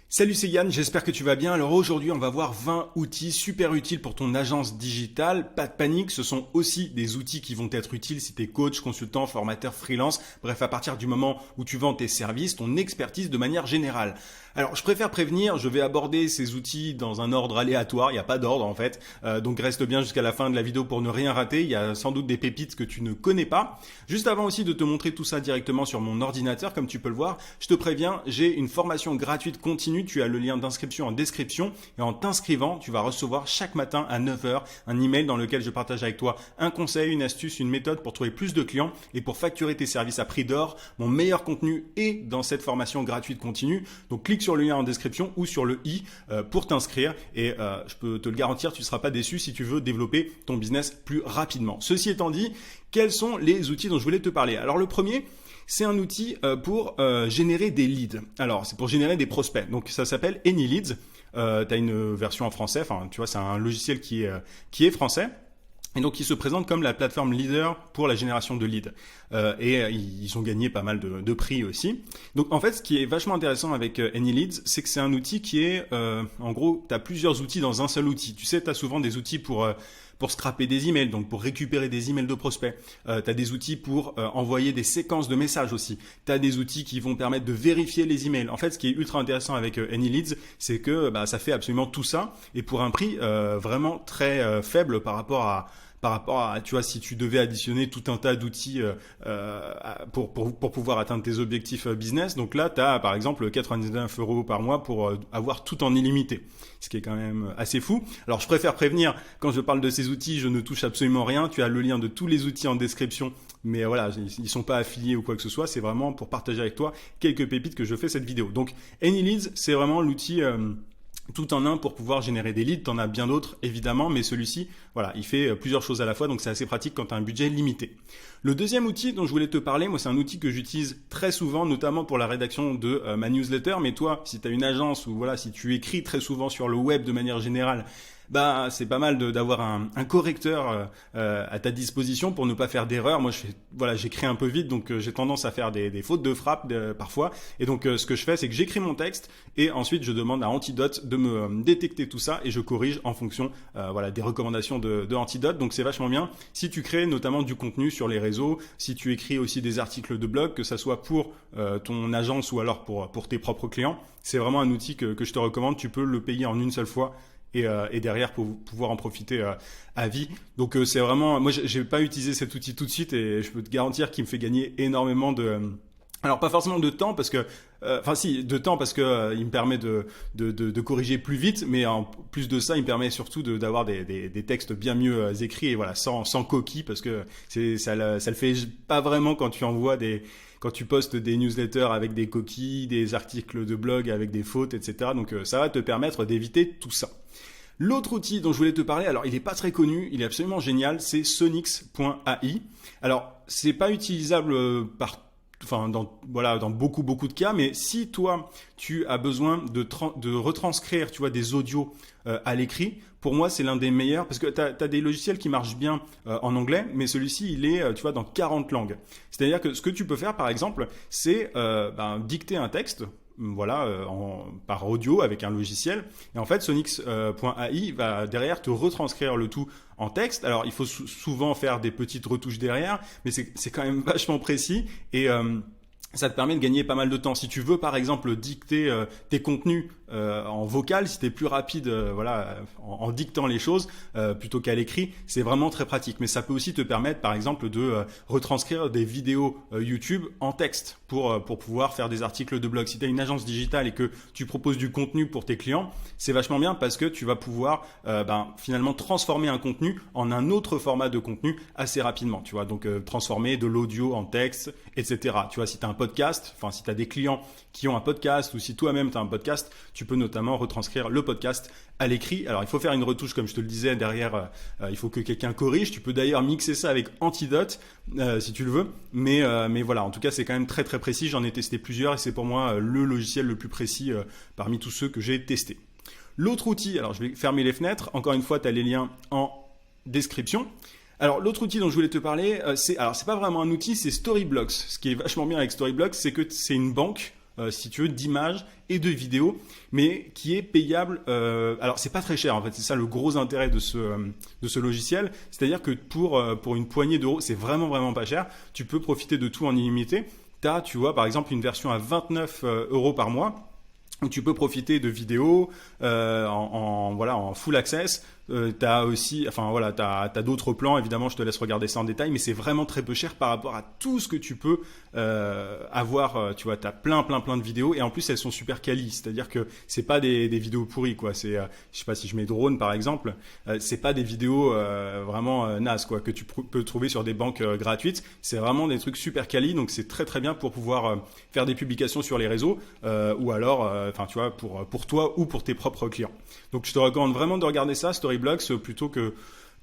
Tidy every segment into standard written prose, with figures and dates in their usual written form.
Salut, c'est Yann, j'espère que tu vas bien. Alors aujourd'hui, on va voir 20 outils super utiles pour ton agence digitale. Pas de panique, ce sont aussi des outils qui vont être utiles si tu es coach, consultant, formateur, freelance. Bref, à partir du moment où tu vends tes services, ton expertise de manière générale. Alors, je préfère prévenir, je vais aborder ces outils dans un ordre aléatoire, il n'y a pas d'ordre en fait. Donc reste bien jusqu'à la fin de la vidéo pour ne rien rater. Il y a sans doute des pépites que tu ne connais pas. Juste avant aussi de te montrer tout ça directement sur mon ordinateur, comme tu peux le voir, je te préviens, j'ai une formation gratuite continue. Tu as le lien d'inscription en description et en t'inscrivant, tu vas recevoir chaque matin à 9 heures un email dans lequel je partage avec toi un conseil, une astuce, une méthode pour trouver plus de clients et pour facturer tes services à prix d'or. Mon meilleur contenu est dans cette formation gratuite continue. Donc clique sur le lien en description ou sur le i pour t'inscrire et je peux te le garantir, tu ne seras pas déçu si tu veux développer ton business plus rapidement. Ceci étant dit, quels sont les outils dont je voulais te parler? Alors le premier, c'est un outil pour générer des leads. Alors, c'est pour générer des prospects. Donc, ça s'appelle AnyLeads. Tu as une version en français. Enfin, tu vois, c'est un logiciel qui est français. Et donc, il se présente comme la plateforme leader pour la génération de leads. Ils ont gagné pas mal de prix aussi. Donc, en fait, ce qui est vachement intéressant avec AnyLeads, c'est que c'est un outil qui est, en gros, tu as plusieurs outils dans un seul outil. Tu sais, tu as souvent des outils pour scraper des emails, donc pour récupérer des emails de prospects. Tu as des outils pour envoyer des séquences de messages aussi. Tu as des outils qui vont permettre de vérifier les emails. En fait, ce qui est ultra intéressant avec AnyLeads, c'est que ça fait absolument tout ça et pour un prix vraiment très faible par rapport à, tu vois, si tu devais additionner tout un tas d'outils pour pouvoir atteindre tes objectifs business. Donc là, tu as par exemple 99 € par mois pour avoir tout en illimité, ce qui est quand même assez fou. Alors, je préfère prévenir, quand je parle de ces outils, je ne touche absolument rien. Tu as le lien de tous les outils en description, mais voilà, ils sont pas affiliés ou quoi que ce soit. C'est vraiment pour partager avec toi quelques pépites que je fais cette vidéo. Donc, AnyLeads, c'est vraiment l'outil tout en un pour pouvoir générer des leads. T'en as bien d'autres évidemment, mais celui-ci, voilà, il fait plusieurs choses à la fois, donc c'est assez pratique quand tu as un budget limité. Le deuxième outil dont je voulais te parler, moi c'est un outil que j'utilise très souvent, notamment pour la rédaction de ma newsletter, mais toi, si tu as une agence ou voilà, si tu écris très souvent sur le web de manière générale, c'est pas mal d'avoir un correcteur à ta disposition pour ne pas faire d'erreurs. Moi, j'écris un peu vite, donc j'ai tendance à faire des fautes de frappe parfois. Et donc, ce que je fais, c'est que j'écris mon texte et ensuite je demande à Antidote de me détecter tout ça et je corrige en fonction des recommandations de Antidote. Donc, c'est vachement bien. Si tu crées notamment du contenu sur les réseaux, si tu écris aussi des articles de blog, que ça soit pour ton agence ou alors pour tes propres clients, c'est vraiment un outil que je te recommande. Tu peux le payer en une seule fois. Et derrière pour pouvoir en profiter à vie. Donc c'est vraiment, moi j'ai pas utilisé cet outil tout de suite et je peux te garantir qu'il me fait gagner énormément alors pas forcément de temps parce que de temps parce que il me permet de corriger plus vite, mais en plus de ça il me permet surtout d'avoir des textes bien mieux écrits et voilà sans coquilles parce que ça le fait pas vraiment quand tu postes des newsletters avec des coquilles, des articles de blog avec des fautes, etc. Donc ça va te permettre d'éviter tout ça. L'autre outil dont je voulais te parler, alors il n'est pas très connu, il est absolument génial, c'est Sonix.ai. Alors c'est pas utilisable dans beaucoup de cas, mais si toi tu as besoin de retranscrire, tu vois, des audios à l'écrit, pour moi c'est l'un des meilleurs parce que tu as des logiciels qui marchent bien en anglais, mais celui-ci il est tu vois dans 40 langues. C'est-à-dire que ce que tu peux faire par exemple, c'est dicter un texte. Voilà, par audio avec un logiciel. Et en fait, Sonix.ai va derrière te retranscrire le tout en texte. Alors, il faut souvent faire des petites retouches derrière, mais c'est quand même vachement précis et ça te permet de gagner pas mal de temps. Si tu veux, par exemple, dicter tes contenus en vocal, si tu es plus rapide en dictant les choses plutôt qu'à l'écrit, c'est vraiment très pratique. Mais ça peut aussi te permettre, par exemple, de retranscrire des vidéos YouTube en texte pour pouvoir faire des articles de blog. Si tu as une agence digitale et que tu proposes du contenu pour tes clients, c'est vachement bien parce que tu vas pouvoir finalement transformer un contenu en un autre format de contenu assez rapidement. Tu vois, donc transformer de l'audio en texte, etc. Tu vois, si tu as un podcast, si tu as des clients qui ont un podcast ou si toi-même tu as un podcast, tu peux notamment retranscrire le podcast à l'écrit. Alors, il faut faire une retouche, comme je te le disais, derrière, il faut que quelqu'un corrige. Tu peux d'ailleurs mixer ça avec Antidote, si tu le veux. Mais voilà, en tout cas, c'est quand même très, très précis. J'en ai testé plusieurs et c'est pour moi le logiciel le plus précis parmi tous ceux que j'ai testés. L'autre outil, alors je vais fermer les fenêtres. Encore une fois, tu as les liens en description. Alors, l'autre outil dont je voulais te parler, c'est pas vraiment un outil, c'est Storyblocks. Ce qui est vachement bien avec Storyblocks, c'est que c'est une banque si tu veux, d'images et de vidéos, mais qui est payable. Alors c'est pas très cher en fait, c'est ça le gros intérêt de ce logiciel, c'est-à-dire que pour une poignée d'euros, c'est vraiment vraiment pas cher. Tu peux profiter de tout en illimité. T'as, tu vois, par exemple, une version à 29 euros par mois, où tu peux profiter de vidéos voilà, en full access. T'as aussi, enfin voilà, t'as d'autres plans. Évidemment, je te laisse regarder ça en détail, mais c'est vraiment très peu cher par rapport à tout ce que tu peux avoir. Tu vois, t'as plein de vidéos et en plus elles sont super quali. C'est-à-dire que c'est pas des vidéos pourries quoi. C'est, je sais pas si je mets drone par exemple, c'est pas des vidéos vraiment nazes quoi que tu peux trouver sur des banques gratuites. C'est vraiment des trucs super quali, donc c'est très très bien pour pouvoir faire des publications sur les réseaux ou alors, enfin tu vois, pour toi ou pour tes propres clients. Donc je te recommande vraiment de regarder ça, Storyblocks, plutôt que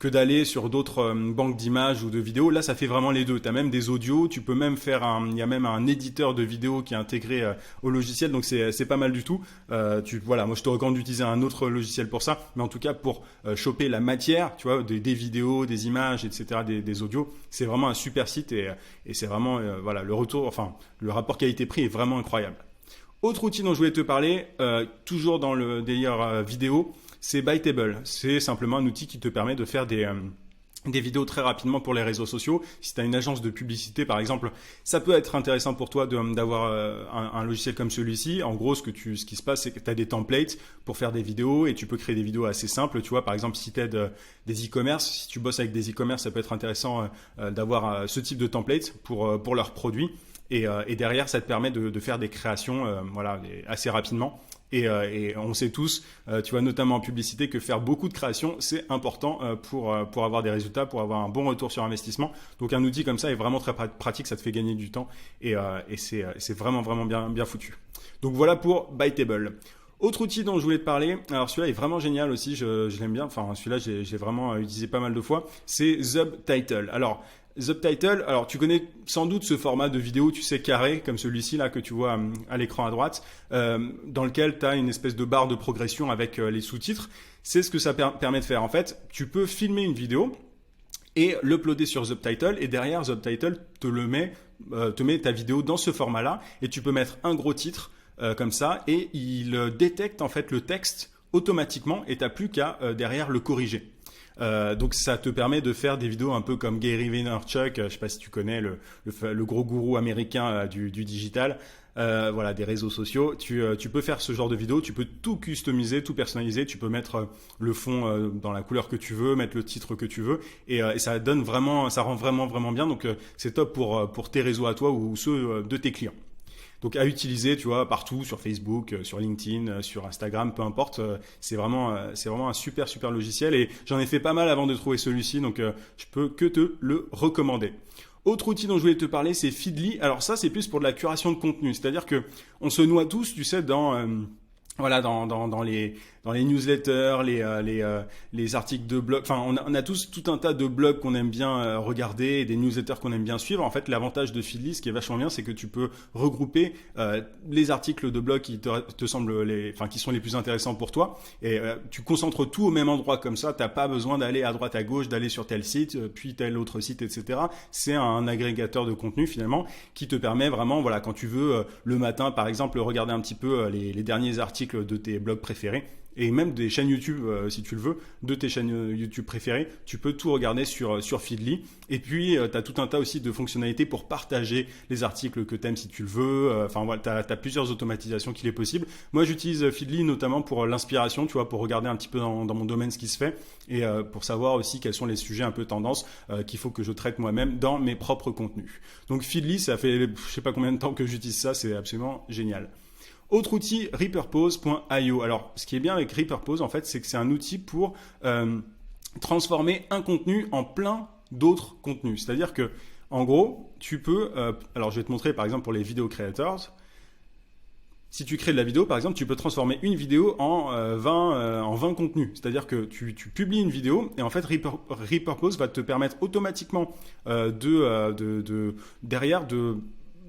d'aller sur d'autres banques d'images ou de vidéos. Là, ça fait vraiment les deux. Tu as même des audios, tu peux même faire il y a même un éditeur de vidéos qui est intégré au logiciel, donc c'est pas mal du tout. Voilà, moi je te recommande d'utiliser un autre logiciel pour ça, mais en tout cas pour choper la matière, tu vois, des vidéos, des images, etc., des audios, c'est vraiment un super site et c'est vraiment voilà, le retour, enfin le rapport qualité-prix est vraiment incroyable. Autre outil dont je voulais te parler, toujours dans le délire vidéo, c'est Bytable. C'est simplement un outil qui te permet de faire des vidéos très rapidement pour les réseaux sociaux. Si tu as une agence de publicité par exemple, ça peut être intéressant pour toi d'avoir un logiciel comme celui-ci. En gros, ce qui se passe, c'est que tu as des templates pour faire des vidéos et tu peux créer des vidéos assez simples. Tu vois, par exemple, si tu aides des e-commerce, si tu bosses avec des e-commerce, ça peut être intéressant d'avoir ce type de template pour leurs produits. Et derrière, ça te permet de faire des créations voilà, assez rapidement. Et on sait tous, tu vois, notamment en publicité, que faire beaucoup de créations, c'est important pour avoir des résultats, pour avoir un bon retour sur investissement. Donc un outil comme ça est vraiment très pratique, ça te fait gagner du temps et c'est vraiment vraiment bien foutu. Donc voilà pour Bytable. Autre outil dont je voulais te parler, alors celui-là est vraiment génial aussi, je l'aime bien, enfin celui-là j'ai vraiment utilisé pas mal de fois, c'est Subtitle. Alors Subtitle, alors tu connais sans doute ce format de vidéo, tu sais, carré, comme celui-ci là que tu vois à l'écran à droite, dans lequel tu as une espèce de barre de progression avec les sous-titres. C'est ce que ça permet de faire. En fait, tu peux filmer une vidéo et l'uploader sur Subtitle, et derrière Subtitle te met ta vidéo dans ce format-là, et tu peux mettre un gros titre comme ça, et il détecte en fait le texte automatiquement, et tu n'as plus qu'à derrière le corriger. Donc ça te permet de faire des vidéos un peu comme Gary Vaynerchuk, je sais pas si tu connais le gros gourou américain du digital, voilà, des réseaux sociaux. Tu peux faire ce genre de vidéo, tu peux tout customiser, tout personnaliser, tu peux mettre le fond dans la couleur que tu veux, mettre le titre que tu veux, et ça donne vraiment, ça rend vraiment vraiment bien. Donc c'est top pour tes réseaux à toi ou ceux de tes clients. Donc à utiliser, tu vois, partout, sur Facebook, sur LinkedIn, sur Instagram, peu importe. C'est vraiment un super logiciel, et j'en ai fait pas mal avant de trouver celui-ci, donc je peux que te le recommander. Autre outil dont je voulais te parler, c'est Feedly. Alors ça, c'est plus pour de la curation de contenu, c'est-à-dire que on se noie tous, tu sais, voilà, dans les newsletters, les articles de blog. Enfin, on a tous tout un tas de blogs qu'on aime bien regarder et des newsletters qu'on aime bien suivre. En fait, l'avantage de Feedly, ce qui est vachement bien, c'est que tu peux regrouper les articles de blog qui te semblent qui sont les plus intéressants pour toi, et tu concentres tout au même endroit. Comme ça, t'as pas besoin d'aller à droite à gauche, d'aller sur tel site, puis tel autre site, etc. C'est un agrégateur de contenu finalement qui te permet vraiment, voilà, quand tu veux le matin, par exemple, regarder un petit peu les derniers articles de tes blogs préférés, et même des chaînes YouTube, si tu le veux, de tes chaînes YouTube préférées, tu peux tout regarder sur Feedly. Et puis, tu as tout un tas aussi de fonctionnalités pour partager les articles que tu aimes si tu le veux. Enfin, voilà, tu as plusieurs automatisations qu'il est possible. Moi, j'utilise Feedly notamment pour l'inspiration, tu vois, pour regarder un petit peu dans mon domaine ce qui se fait, et pour savoir aussi quels sont les sujets un peu tendance qu'il faut que je traite moi-même dans mes propres contenus. Donc, Feedly, ça fait je sais pas combien de temps que j'utilise ça, c'est absolument génial. Autre outil, Reaperpose.io. Alors, ce qui est bien avec Reaperpose, en fait, c'est que c'est un outil pour transformer un contenu en plein d'autres contenus. C'est-à-dire que, en gros, tu peux... alors, je vais te montrer, par exemple, pour les vidéo creators. Si tu crées de la vidéo, par exemple, tu peux transformer une vidéo en 20 contenus. C'est-à-dire que tu publies une vidéo, et en fait, Reaperpose va te permettre automatiquement derrière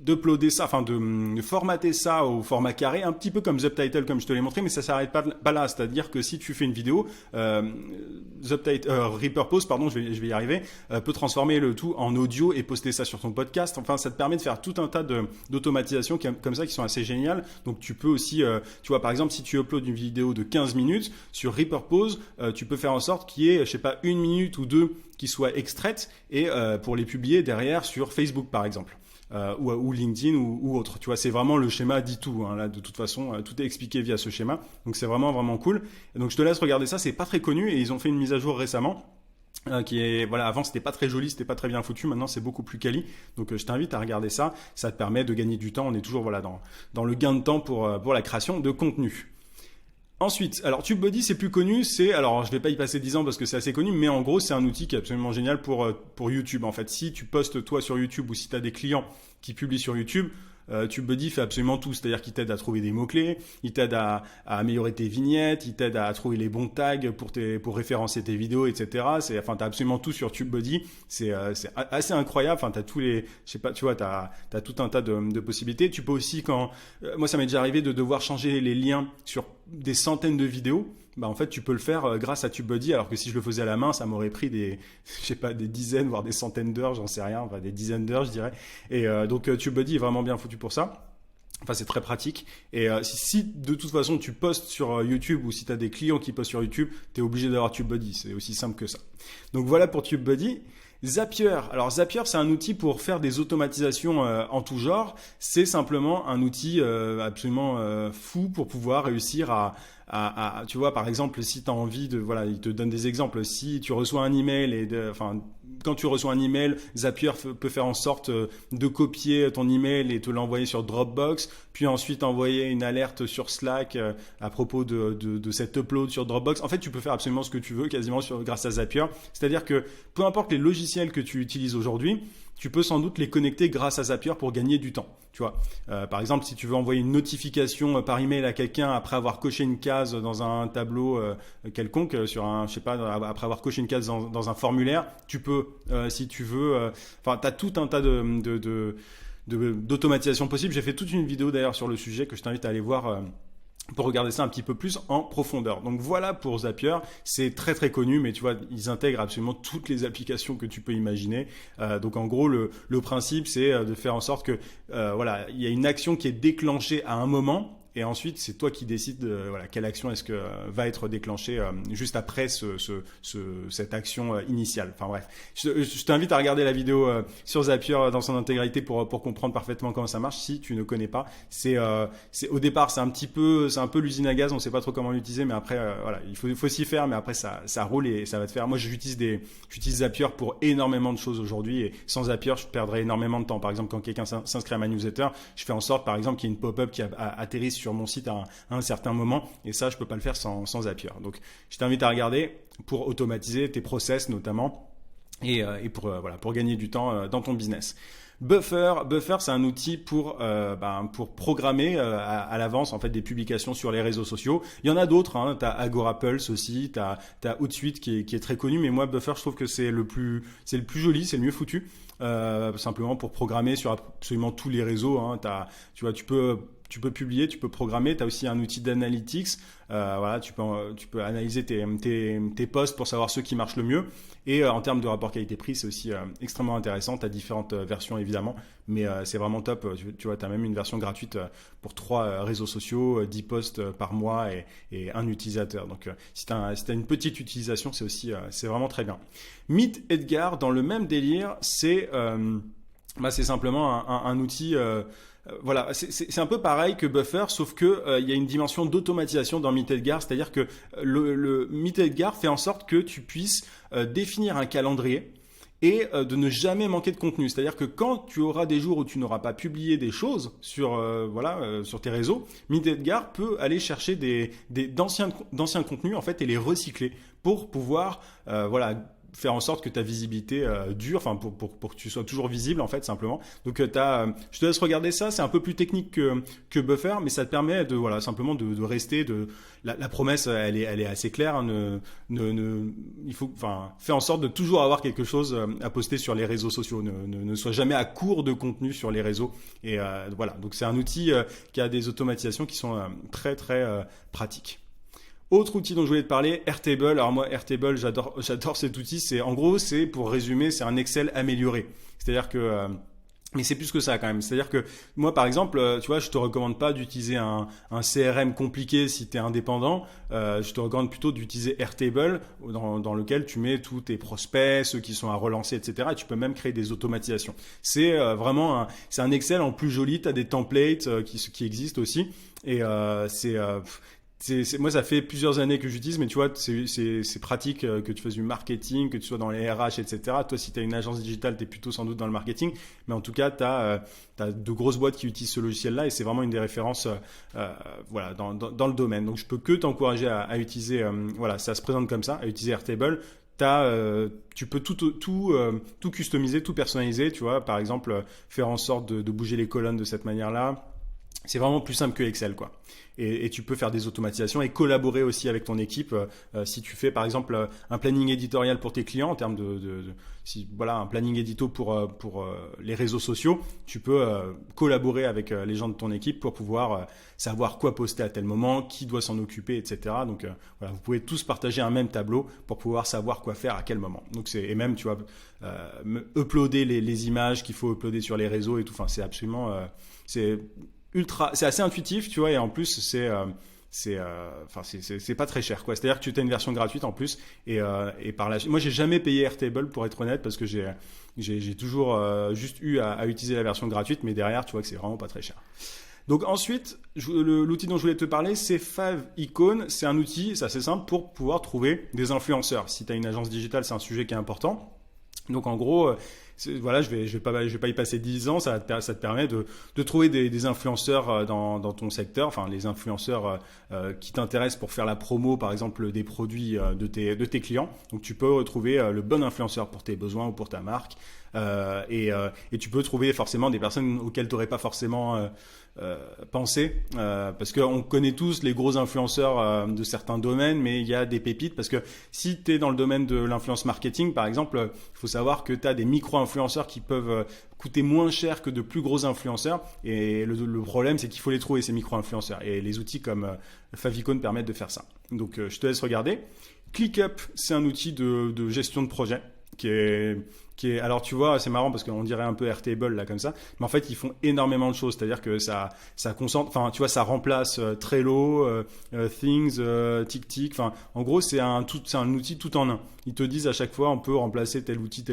d'uploader ça, enfin de formater ça au format carré, un petit peu comme Subtitle comme je te l'ai montré, mais ça s'arrête pas là. C'est-à-dire que si tu fais une vidéo, Reaper Post, pardon, je vais y arriver, peut transformer le tout en audio et poster ça sur ton podcast. Enfin, ça te permet de faire tout un tas d'automatisations comme ça qui sont assez géniales. Donc tu peux aussi, tu vois, par exemple, si tu uploads une vidéo de 15 minutes sur Reaper Pause, tu peux faire en sorte qu'il y ait, je sais pas, 1 minute ou 2 qui soient extraites et pour les publier derrière sur Facebook par exemple. Ou LinkedIn ou autre. Tu vois, c'est vraiment le schéma dit tout. Hein, là, de toute façon, tout est expliqué via ce schéma. Donc c'est vraiment cool. Et donc je te laisse regarder ça. C'est pas très connu et ils ont fait une mise à jour récemment. Qui est voilà, avant c'était pas très joli, c'était pas très bien foutu, maintenant c'est beaucoup plus quali. Donc je t'invite à regarder ça, ça te permet de gagner du temps, on est toujours voilà dans le gain de temps pour la création de contenu. Ensuite, alors TubeBuddy c'est plus connu, alors je vais pas y passer 10 ans parce que c'est assez connu, mais en gros c'est un outil qui est absolument génial pour YouTube en fait. Si tu postes toi sur YouTube ou si tu as des clients qui publient sur YouTube, TubeBuddy fait absolument tout, c'est-à-dire qu'il t'aide à trouver des mots-clés, il t'aide à améliorer tes vignettes, il t'aide à trouver les bons tags pour référencer tes vidéos, etc. Enfin, t'as absolument tout sur TubeBuddy, c'est assez incroyable, enfin, t'as tous les, je sais pas, tu vois, t'as tout un tas de possibilités. Tu peux aussi moi ça m'est déjà arrivé de devoir changer les liens sur des centaines de vidéos. Bah en fait tu peux le faire grâce à TubeBuddy, alors que si je le faisais à la main ça m'aurait pris je sais pas, des dizaines voire des centaines d'heures, j'en sais rien, enfin des dizaines d'heures je dirais. Et donc TubeBuddy est vraiment bien foutu pour ça. Enfin, c'est très pratique. Et si de toute façon tu postes sur YouTube ou si tu as des clients qui postent sur YouTube, tu es obligé d'avoir TubeBuddy, c'est aussi simple que ça. Donc voilà pour TubeBuddy. Zapier. Alors Zapier, c'est un outil pour faire des automatisations en tout genre. C'est simplement un outil absolument fou pour pouvoir réussir tu vois, par exemple, si tu as envie voilà, il te donne des exemples. Si tu reçois un email quand tu reçois un email, Zapier peut faire en sorte de copier ton email et te l'envoyer sur Dropbox, puis ensuite envoyer une alerte sur Slack à propos de cet upload sur Dropbox. En fait, tu peux faire absolument ce que tu veux quasiment grâce à Zapier. C'est-à-dire que peu importe les logiciels que tu utilises aujourd'hui, tu peux sans doute les connecter grâce à Zapier pour gagner du temps. Tu vois, par exemple, si tu veux envoyer une notification par email à quelqu'un après avoir coché une case dans un tableau quelconque, je sais pas, après avoir coché une case dans un formulaire, tu peux, si tu veux, enfin, t'as tout un tas d'automatisation possible. J'ai fait toute une vidéo d'ailleurs sur le sujet que je t'invite à aller voir. Pour regarder ça un petit peu plus en profondeur. Donc voilà pour Zapier, c'est très très connu, mais tu vois, ils intègrent absolument toutes les applications que tu peux imaginer. Donc en gros, le principe, c'est de faire en sorte que voilà, il y a une action qui est déclenchée à un moment. Et ensuite, c'est toi qui décides voilà, quelle action est-ce que va être déclenchée juste après cette action initiale. Enfin bref, je t'invite à regarder la vidéo sur Zapier dans son intégralité pour comprendre parfaitement comment ça marche. Si tu ne connais pas, au départ c'est un peu l'usine à gaz, on ne sait pas trop comment l'utiliser, mais après voilà, il faut s'y faire, mais après ça roule et ça va te faire. Moi, j'utilise Zapier pour énormément de choses aujourd'hui, et sans Zapier, je perdrais énormément de temps. Par exemple, quand quelqu'un s'inscrit à ma newsletter, je fais en sorte, par exemple, qu'il y ait une pop-up qui atterrisse sur mon site à un certain moment, et ça je peux pas le faire sans Zapier. Donc je t'invite à regarder pour automatiser tes process notamment et pour gagner du temps dans ton business. Buffer, c'est un outil pour programmer à l'avance en fait des publications sur les réseaux sociaux. Il y en a d'autres, hein. Tu as Agorapulse aussi, tu as Hootsuite qui est très connu, mais moi Buffer, je trouve que c'est le plus joli, c'est le mieux foutu, simplement pour programmer sur absolument tous les réseaux, hein. Tu vois, tu peux publier, tu peux programmer, tu as aussi un outil d'analytics, voilà, tu peux analyser tes posts pour savoir ceux qui marchent le mieux, et en termes de rapport qualité-prix, c'est aussi extrêmement intéressant. Tu as différentes versions évidemment, mais c'est vraiment top. Tu vois, tu as même une version gratuite pour 3 réseaux sociaux, 10 posts par mois et un utilisateur. Donc si tu as une petite utilisation, c'est vraiment très bien. Meet Edgar, dans le même délire, c'est simplement un outil. Voilà, c'est un peu pareil que Buffer, sauf que il y a une dimension d'automatisation dans Meet Edgar, c'est-à-dire que le Meet Edgar fait en sorte que tu puisses définir un calendrier et de ne jamais manquer de contenu. C'est-à-dire que quand tu auras des jours où tu n'auras pas publié des choses sur tes réseaux, Meet Edgar peut aller chercher d'anciens contenus en fait et les recycler pour pouvoir faire en sorte que ta visibilité dure, enfin pour que tu sois toujours visible en fait simplement. Donc je te laisse regarder ça, c'est un peu plus technique que Buffer, mais ça te permet de voilà simplement de rester la promesse elle est assez claire, hein, il faut fais en sorte de toujours avoir quelque chose à poster sur les réseaux sociaux, ne sois jamais à court de contenu sur les réseaux et voilà. Donc c'est un outil qui a des automatisations qui sont très très pratiques. Autre outil dont je voulais te parler, Airtable. Alors moi, Airtable, j'adore cet outil. C'est pour résumer, c'est un Excel amélioré. C'est-à-dire que mais c'est plus que ça quand même. C'est-à-dire que moi, par exemple, tu vois, je te recommande pas d'utiliser un CRM compliqué si tu es indépendant. Je te recommande plutôt d'utiliser Airtable dans lequel tu mets tous tes prospects, ceux qui sont à relancer, etc. Et tu peux même créer des automatisations. C'est vraiment c'est un Excel en plus joli. Tu as des templates qui existent aussi. Et moi, ça fait plusieurs années que j'utilise, mais tu vois, c'est pratique que tu fasses du marketing, que tu sois dans les RH, etc. Toi, si tu as une agence digitale, tu es plutôt sans doute dans le marketing. Mais en tout cas, tu as de grosses boîtes qui utilisent ce logiciel-là et c'est vraiment une des références voilà, dans le domaine. Donc, je peux que t'encourager à utiliser, voilà, ça se présente comme ça, à utiliser Airtable. Tu peux tout customiser, tout personnaliser. Tu vois, par exemple, faire en sorte de bouger les colonnes de cette manière-là. C'est vraiment plus simple que Excel, quoi. Et tu peux faire des automatisations et collaborer aussi avec ton équipe. Si tu fais par exemple un planning éditorial pour tes clients en termes voilà, un planning édito pour les réseaux sociaux, tu peux collaborer avec les gens de ton équipe pour pouvoir savoir quoi poster à tel moment, qui doit s'en occuper, etc. Donc voilà, vous pouvez tous partager un même tableau pour pouvoir savoir quoi faire à quel moment. Donc et même tu vois uploader les images qu'il faut uploader sur les réseaux et tout. Enfin, c'est absolument c'est assez intuitif, tu vois, et en plus c'est pas très cher, quoi. C'est-à-dire que tu as une version gratuite en plus et moi j'ai jamais payé Airtable pour être honnête parce que j'ai toujours juste eu à utiliser la version gratuite, mais derrière tu vois que c'est vraiment pas très cher. Donc ensuite, l'outil dont je voulais te parler, c'est Favicon. C'est un outil, c'est assez simple pour pouvoir trouver des influenceurs. Si tu as une agence digitale, c'est un sujet qui est important. Donc en gros, voilà, je vais pas y passer 10 ans. Ça te permet de trouver des influenceurs dans ton secteur, enfin les influenceurs qui t'intéressent pour faire la promo, par exemple des produits de tes clients. Donc tu peux retrouver le bon influenceur pour tes besoins ou pour ta marque. Et tu peux trouver forcément des personnes auxquelles tu n'aurais pas forcément pensé, parce qu'on connaît tous les gros influenceurs de certains domaines, mais il y a des pépites, parce que si tu es dans le domaine de l'influence marketing, par exemple, il faut savoir que tu as des micro-influenceurs qui peuvent coûter moins cher que de plus gros influenceurs, et le problème, c'est qu'il faut les trouver, ces micro-influenceurs, et les outils comme Favicon permettent de faire ça. Donc je te laisse regarder. ClickUp, c'est un outil de gestion de projet qui est, alors tu vois, c'est marrant parce qu'on dirait un peu Airtable là comme ça, mais en fait ils font énormément de choses, c'est-à-dire que ça concentre, enfin tu vois, ça remplace Trello, Things, TickTick, enfin en gros c'est un outil tout en un. Ils te disent à chaque fois on peut remplacer tel outil,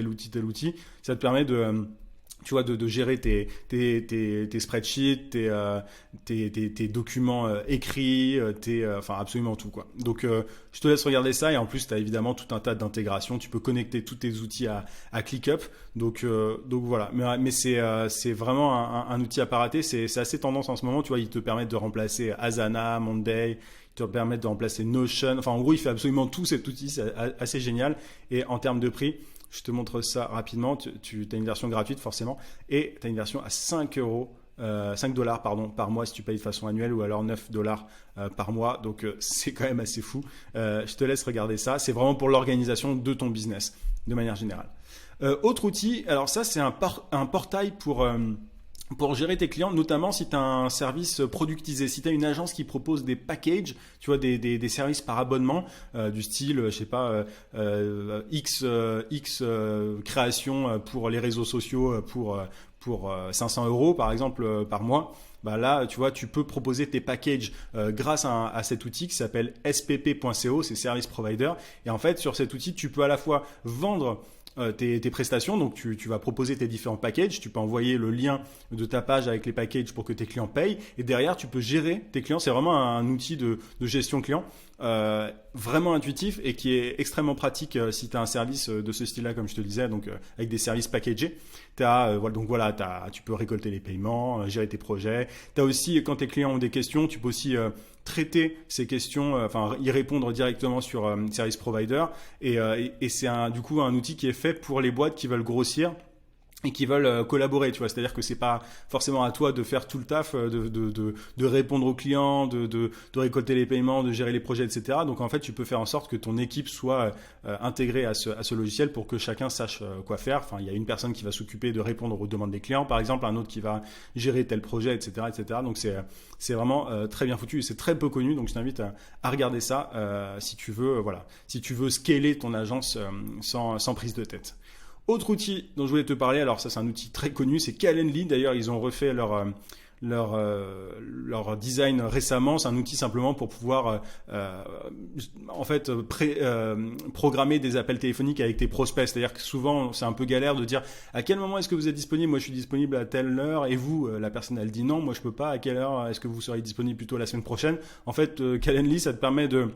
ça te permet tu vois, de gérer tes spreadsheets, tes documents écrits, enfin absolument tout, quoi. Donc je te laisse regarder ça et en plus tu as évidemment tout un tas d'intégrations. Tu peux connecter tous tes outils à ClickUp. Donc voilà. Mais c'est vraiment un outil à pas rater. C'est assez tendance en ce moment. Tu vois, ils te permettent de remplacer Asana, Monday. Ils te permettent de remplacer Notion. Enfin en gros, il fait absolument tout cet outil. C'est assez génial. Et en termes de prix, je te montre ça rapidement. Tu as une version gratuite forcément et tu as une version à 5 $, pardon, par mois si tu payes de façon annuelle ou alors 9 $ par mois. Donc c'est quand même assez fou. Je te laisse regarder ça. C'est vraiment pour l'organisation de ton business de manière générale. Autre outil, alors ça c'est un portail pour gérer tes clients, notamment si tu as un service productisé, si tu as une agence qui propose des packages, tu vois, des services par abonnement, du style, je sais pas, X création pour les réseaux sociaux pour 500 € par exemple par mois. Bah là, tu vois, tu peux proposer tes packages grâce à cet outil qui s'appelle spp.co, c'est Service Provider. Et en fait, sur cet outil, tu peux à la fois vendre tes prestations, donc tu vas proposer tes différents packages, tu peux envoyer le lien de ta page avec les packages pour que tes clients payent et derrière tu peux gérer tes clients. C'est vraiment un outil de gestion client vraiment intuitif et qui est extrêmement pratique si tu as un service de ce style-là, comme je te le disais, donc avec des services packagés. Donc voilà, tu peux récolter les paiements, gérer tes projets. Tu as aussi, quand tes clients ont des questions, tu peux aussi traiter ces questions, enfin y répondre directement sur Service Provider. Et c'est du coup un outil qui est fait pour les boîtes qui veulent grossir et qui veulent collaborer, tu vois. C'est-à-dire que c'est pas forcément à toi de faire tout le taf, de répondre aux clients, de récolter les paiements, de gérer les projets, etc. Donc en fait, tu peux faire en sorte que ton équipe soit intégrée à ce logiciel pour que chacun sache quoi faire. Enfin, il y a une personne qui va s'occuper de répondre aux demandes des clients, par exemple, un autre qui va gérer tel projet, etc., etc. Donc c'est vraiment très bien foutu et c'est très peu connu. Donc je t'invite à regarder ça si tu veux, voilà, si tu veux scaler ton agence sans prise de tête. Autre outil dont je voulais te parler, alors ça c'est un outil très connu, c'est Calendly. D'ailleurs, ils ont refait leur design récemment. C'est un outil simplement pour pouvoir en fait programmer des appels téléphoniques avec tes prospects. C'est-à-dire que souvent c'est un peu galère de dire à quel moment est-ce que vous êtes disponible. Moi je suis disponible à telle heure et vous, la personne elle dit non, moi je peux pas. À quelle heure est-ce que vous serez disponible plutôt la semaine prochaine? En fait Calendly ça te permet de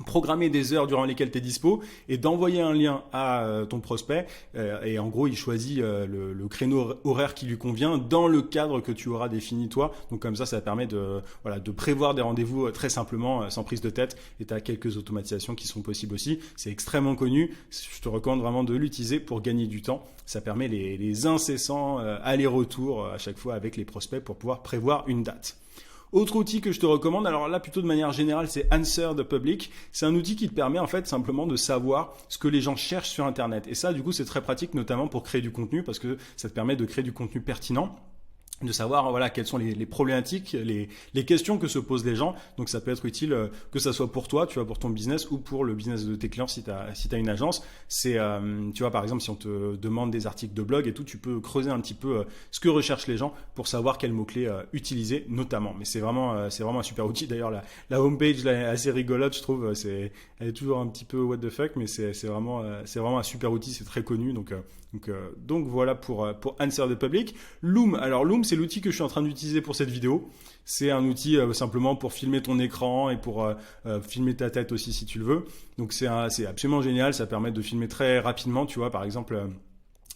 programmer des heures durant lesquelles tu es dispo et d'envoyer un lien à ton prospect et en gros il choisit le créneau horaire qui lui convient dans le cadre que tu auras défini toi. Donc comme ça permet de prévoir des rendez-vous très simplement sans prise de tête et tu as quelques automatisations qui sont possibles aussi. C'est extrêmement connu, je te recommande vraiment de l'utiliser pour gagner du temps. Ça permet les incessants allers-retours à chaque fois avec les prospects pour pouvoir prévoir une date. Autre outil que je te recommande, alors là plutôt de manière générale, c'est Answer the Public. C'est un outil qui te permet en fait simplement de savoir ce que les gens cherchent sur Internet. Et ça, du coup, c'est très pratique, notamment pour créer du contenu, parce que ça te permet de créer du contenu pertinent, de savoir voilà quelles sont les problématiques, les questions que se posent les gens. Donc ça peut être utile que ça soit pour toi, tu vois, pour ton business ou pour le business de tes clients si tu as une agence. C'est tu vois par exemple si on te demande des articles de blog et tout, tu peux creuser un petit peu ce que recherchent les gens pour savoir quels mots-clés utiliser notamment. Mais c'est vraiment un super outil. D'ailleurs la homepage là, est assez rigolote, je trouve, elle est toujours un petit peu what the fuck, mais c'est vraiment un super outil, c'est très connu donc voilà pour Answer the Public. Loom, alors Loom c'est l'outil que je suis en train d'utiliser pour cette vidéo. C'est un outil simplement pour filmer ton écran et pour filmer ta tête aussi si tu le veux. Donc c'est absolument génial, ça permet de filmer très rapidement, tu vois par exemple.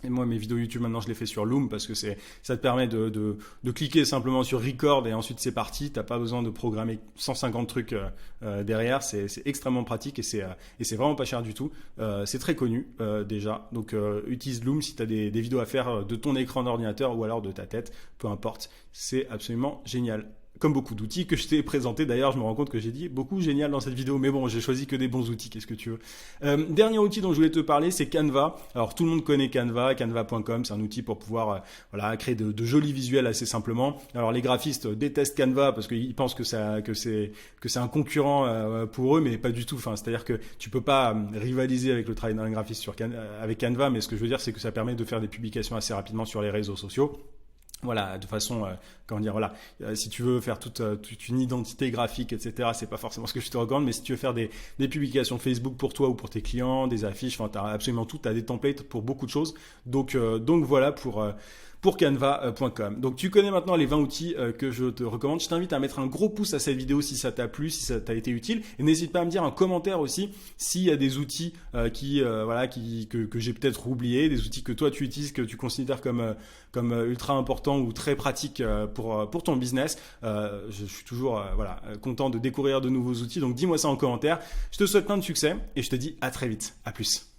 Et moi, mes vidéos YouTube, maintenant, je les fais sur Loom parce que ça te permet de cliquer simplement sur Record et ensuite c'est parti. T'as pas besoin de programmer 150 trucs derrière. C'est extrêmement pratique et c'est vraiment pas cher du tout. C'est très connu déjà. Donc, utilise Loom si tu as des vidéos à faire de ton écran d'ordinateur ou alors de ta tête. Peu importe. C'est absolument génial. Comme beaucoup d'outils que je t'ai présentés. D'ailleurs, je me rends compte que j'ai dit beaucoup génial dans cette vidéo, mais bon, j'ai choisi que des bons outils, qu'est-ce que tu veux. Dernier outil dont je voulais te parler, c'est Canva. Alors, tout le monde connaît Canva, canva.com, c'est un outil pour pouvoir créer de jolis visuels assez simplement. Alors, les graphistes détestent Canva parce qu'ils pensent que c'est un concurrent pour eux, mais pas du tout. Enfin, c'est-à-dire que tu peux pas rivaliser avec le travail d'un graphiste avec Canva, mais ce que je veux dire, c'est que ça permet de faire des publications assez rapidement sur les réseaux sociaux. Voilà, de façon, si tu veux faire toute une identité graphique, etc., c'est pas forcément ce que je te recommande, mais si tu veux faire des publications Facebook pour toi ou pour tes clients, des affiches, enfin, t'as absolument tout, t'as des templates pour beaucoup de choses. Donc voilà pour canva.com. Donc tu connais maintenant les 20 outils que je te recommande. Je t'invite à mettre un gros pouce à cette vidéo si ça t'a plu, si ça t'a été utile. Et n'hésite pas à me dire un commentaire aussi s'il y a des outils que j'ai peut-être oubliés, des outils que toi tu utilises, que tu considères comme ultra importants ou très pratiques pour ton business. Je suis toujours content de découvrir de nouveaux outils. Donc dis-moi ça en commentaire. Je te souhaite plein de succès et je te dis à très vite. À plus.